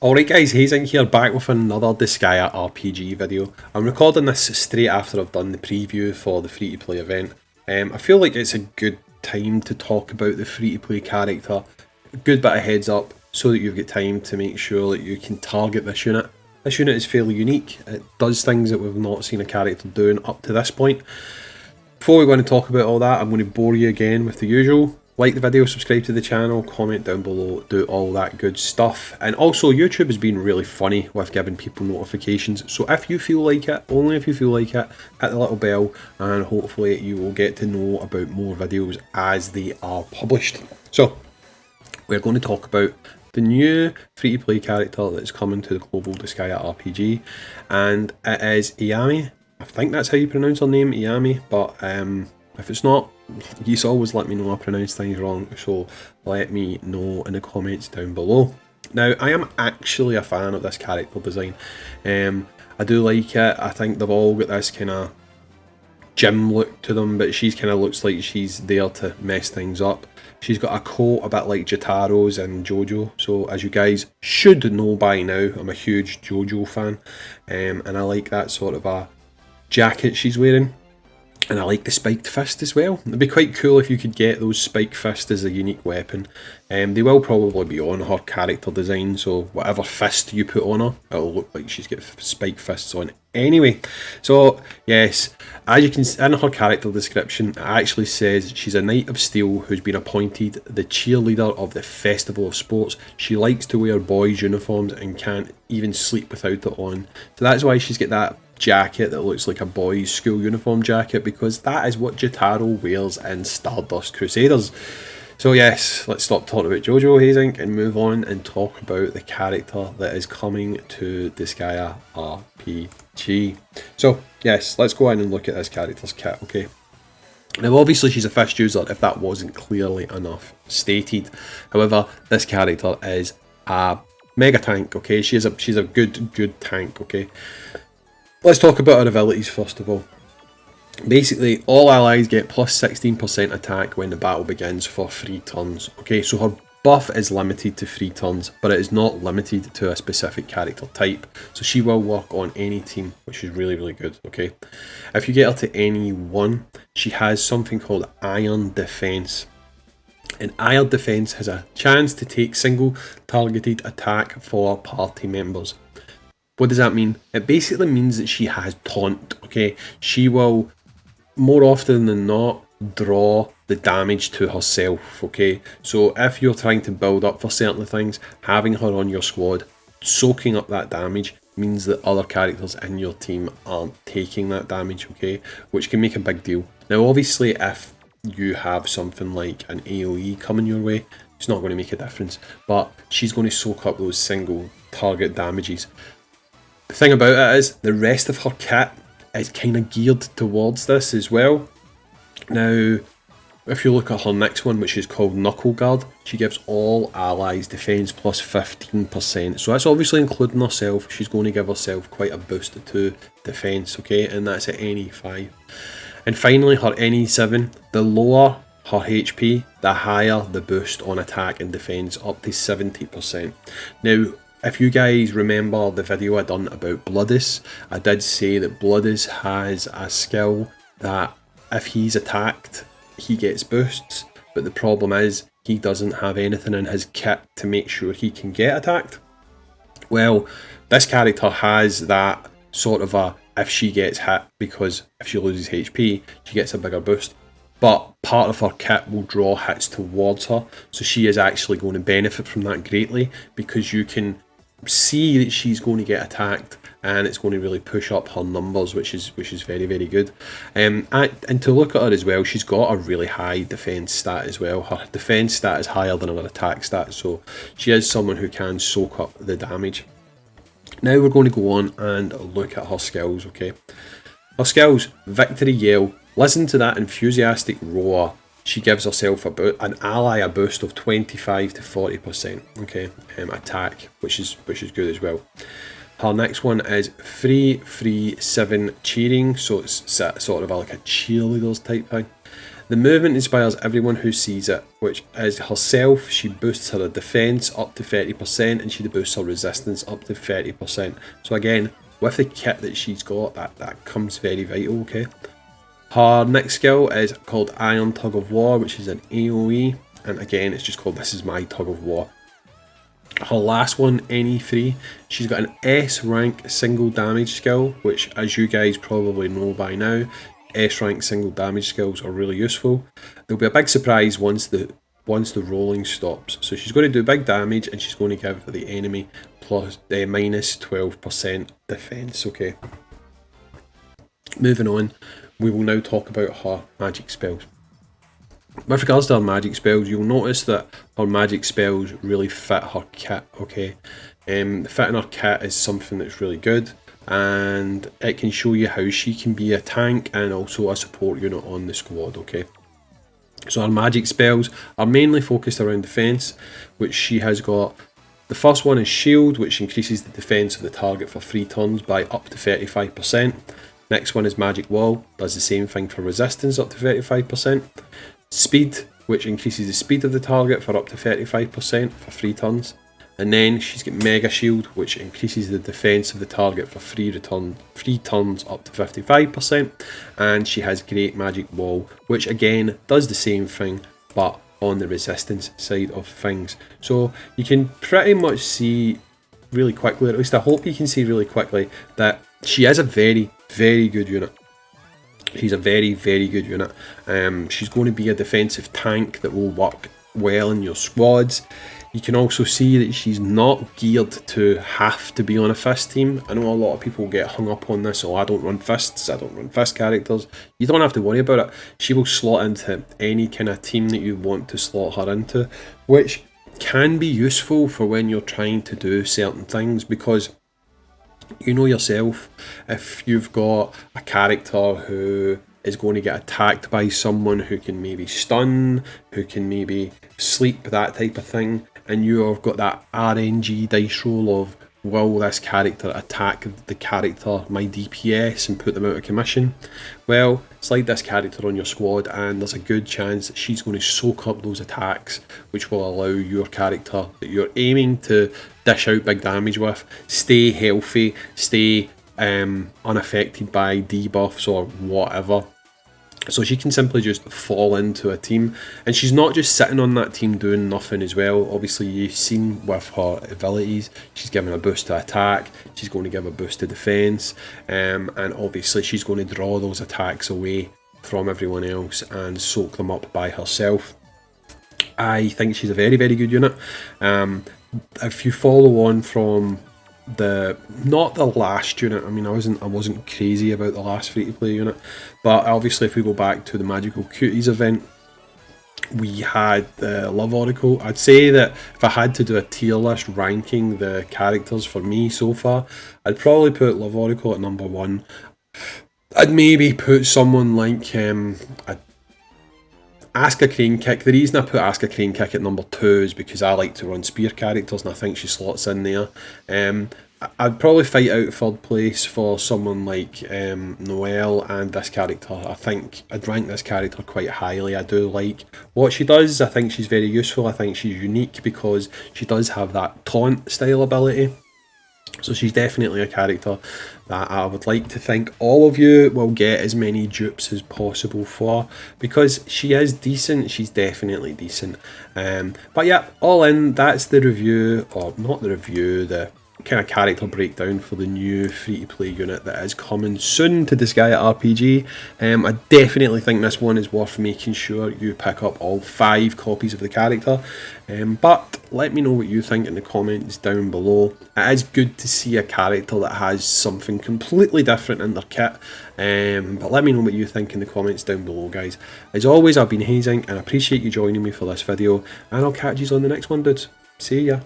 Alright guys, Hayzink here, back with another Disgaea RPG video. I'm recording this straight after I've done the preview for the free-to-play event. I feel like it's a good time to talk about the free-to-play character, a good bit of heads up, so that you've got time to make sure that you can target this unit. This unit is fairly unique, it does things that we've not seen a character doing up to this point. Before we go on and talk about all that, I'm going to bore you again with the usual. Like the video, subscribe to the channel, comment down below, do all that good stuff. And also, YouTube has been really funny with giving people notifications. So if you feel like it, only if you feel like it, hit the little bell and hopefully you will get to know about more videos as they are published. So, we're going to talk about the new free-to-play character that's coming to the global Disgaea RPG. And it is Iyami. I think that's how you pronounce her name, Iyami, but if it's not, you always let me know I pronounce things wrong, so let me know in the comments down below. Now, I am actually a fan of this character design. I do like it. I think they've all got this kind of gym look to them, but she kind of looks like she's there to mess things up. She's got a coat a bit like Jotaro's and JoJo, so as you guys should know by now, I'm a huge JoJo fan, and I like that sort of a jacket she's wearing. And I like the spiked fist as well. It'd be quite cool if you could get those spiked fists as a unique weapon. They will probably be on her character design, so whatever fist you put on her, it'll look like she's got spiked fists on anyway. So yes, as you can see in her character description, it actually says she's a Knight of Steel who's been appointed the cheerleader of the Festival of Sports. She likes to wear boys' uniforms and can't even sleep without it on. So that's why she's got that jacket that looks like a boys' school uniform jacket, because that is what Jotaro wears in Stardust Crusaders. So yes, let's stop talking about JoJo Hayzink and move on and talk about the character that is coming to Disgaea RPG. So yes, let's go in and look at this character's kit, okay? Now obviously she's a fist user, if that wasn't clearly enough stated. However, this character is a mega tank, okay? She's a good tank, okay? Let's talk about her abilities first of all. Basically, all allies get plus 16% attack when the battle begins for 3 turns. Okay, so her buff is limited to 3 turns, but it is not limited to a specific character type. So she will work on any team, which is really good, okay? If you get her to any one, she has something called Iron Defense. And Iron Defense has a chance to take single targeted attack for party members. What does that mean? It basically means that she has taunt, okay? She will, more often than not, draw the damage to herself, okay? So if you're trying to build up for certain things, having her on your squad, soaking up that damage, means that other characters in your team aren't taking that damage, okay? Which can make a big deal. Now obviously if you have something like an AoE coming your way, it's not going to make a difference, but she's going to soak up those single target damages. The thing about it is, the rest of her kit is kind of geared towards this as well. Now, if you look at her next one, which is called Knuckle Guard, she gives all allies defense plus 15%. So that's obviously including herself. She's going to give herself quite a boost to defense, okay? And that's at any 5. And finally, her NE7, the lower her HP, the higher the boost on attack and defense, up to 70%. Now, if you guys remember the video I done about Bloodus, I did say that Bloodus has a skill that if he's attacked, he gets boosts, but the problem is he doesn't have anything in his kit to make sure he can get attacked. Well, this character has that sort of a, if she gets hit, because if she loses HP, she gets a bigger boost. But part of her kit will draw hits towards her, so she is actually going to benefit from that greatly, because you can see that she's going to get attacked and it's going to really push up her numbers, which is very good. And to look at her as well, she's got a really high defense stat as well. Her defense stat is higher than her attack stat, so she is someone who can soak up the damage. Now we're going to go on and look at her skills, okay? Her skills: Victory Yell. Listen to that enthusiastic roar. She gives herself an ally a boost of 25 to 40%, okay, attack, which is good as well. Her next one is 3-3-7 cheering, so it's sort of like a cheerleaders type thing. The movement inspires everyone who sees it, which is herself. She boosts her defense up to 30% and she boosts her resistance up to 30%. So again, with the kit that she's got, that comes very vital, okay? Her next skill is called Iron Tug of War, which is an AoE, and again it's just called This Is My Tug of War. Her last one, NE3, she's got an S rank single damage skill, which as you guys probably know by now, S rank single damage skills are really useful. There'll be a big surprise once the rolling stops. So she's going to do big damage and she's going to give the enemy minus 12% defense, okay? Moving on, we will now talk about her magic spells. With regards to her magic spells, you'll notice that her magic spells really fit her kit, okay? Fitting her kit is something that's really good, and it can show you how she can be a tank and also a support unit on the squad, okay? So her magic spells are mainly focused around defense, which she has got. The first one is Shield, which increases the defense of the target for 3 turns by up to 35%. Next one is Magic Wall, does the same thing for resistance up to 35%. Speed, which increases the speed of the target for up to 35% for 3 turns. And then she's got Mega Shield, which increases the defense of the target for 3 turns up to 55%. And she has Great Magic Wall, which again does the same thing, but on the resistance side of things. So you can pretty much see really quickly, or at least I hope you can see really quickly, that she is a very, very good unit. She's a very, very good unit. She's going to be a defensive tank that will work well in your squads. You can also see that she's not geared to have to be on a fist team. I know a lot of people get hung up on this, oh I don't run fists, I don't run fist characters. You don't have to worry about it. She will slot into any kind of team that you want to slot her into, which can be useful for when you're trying to do certain things, because you know yourself, if you've got a character who is going to get attacked by someone who can maybe stun, who can maybe sleep, that type of thing, and you've got that RNG dice roll of, will this character attack the character, my DPS, and put them out of commission? Well, slide this character on your squad and there's a good chance that she's going to soak up those attacks, which will allow your character that you're aiming to dish out big damage with stay healthy, stay unaffected by debuffs or whatever. So she can simply just fall into a team, and she's not just sitting on that team doing nothing as well. Obviously you've seen with her abilities, she's giving a boost to attack, she's going to give a boost to defense, and obviously she's going to draw those attacks away from everyone else and soak them up by herself. I think she's a very, very good unit. If you follow on from not the last unit, I mean I wasn't crazy about the last free to play unit, but obviously if we go back to the Magical Cuties event, we had the Love Oracle. I'd say that if I had to do a tier list ranking the characters for me so far, I'd probably put Love Oracle at number 1. I'd maybe put someone like Ask a Crane Kick. The reason I put Ask a Crane Kick at number 2 is because I like to run spear characters and I think she slots in there. I'd probably fight out 3rd place for someone like Noelle and this character. I think I'd rank this character quite highly. I do like what she does. I think she's very useful. I think she's unique because she does have that taunt style ability. So she's definitely a character that I would like to think all of you will get as many dupes as possible for, because she is decent, she's definitely decent. But yeah, all in, that's the review, or not the review, the kind of character breakdown for the new free-to-play unit that is coming soon to Disgaea RPG. I definitely think this one is worth making sure you pick up all 5 copies of the character. But let me know what you think in the comments down below. It is good to see a character that has something completely different in their kit. But let me know what you think in the comments down below, guys. As always, I've been Hayzink, and I appreciate you joining me for this video, and I'll catch you on the next one, dudes. See ya.